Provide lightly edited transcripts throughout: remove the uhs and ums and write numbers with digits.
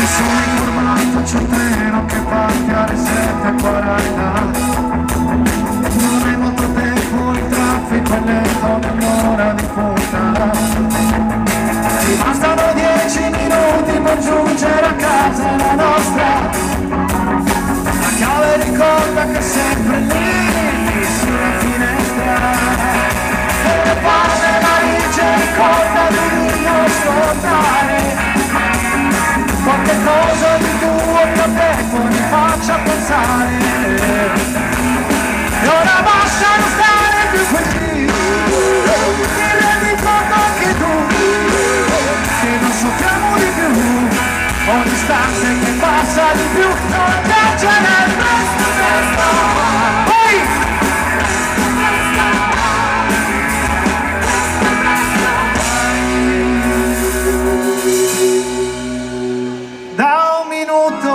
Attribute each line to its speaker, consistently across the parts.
Speaker 1: sono informato, c'è un treno che parte alle 7:40. Non è molto tempo, il traffico è lento nell'ora di punta. Ci bastano 10 minuti per giungere a casa la nostra. La chiave ricorda che è sempre lì sulla finestra. E le palle valigie ricorda di non scordare. Qualche cosa di tuo che ho detto mi faccia pensare. E ora basta non stare più così. Ti rendi conto anche tu che non soffriamo di più. Ogni istante che passa di più non piace nel presto. Poi da un minuto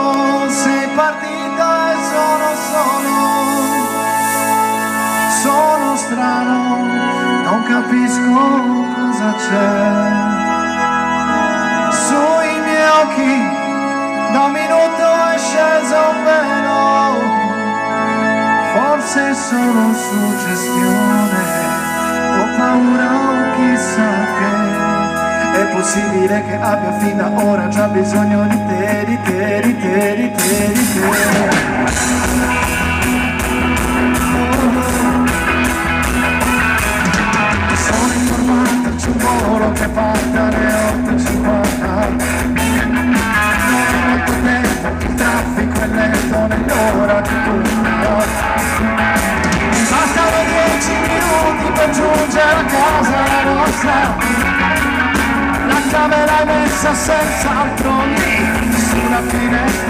Speaker 1: sei partita e sono strano, non capisco cosa c'è sui miei occhi. Da un minuto è sceso un velo, forse sono suggestione, ho paura o chissà che. È possibile che abbia fin da ora già bisogno di te, di te, di te, di te, di te. Sono informato, c'è un volo che parte alle 8:50. Molto tempo, il traffico è lento nell'ora di punta. Mi bastano 10 minuti per giungere a casa la nostra. La chiave l'hai messa senza altro lì sulla finestra.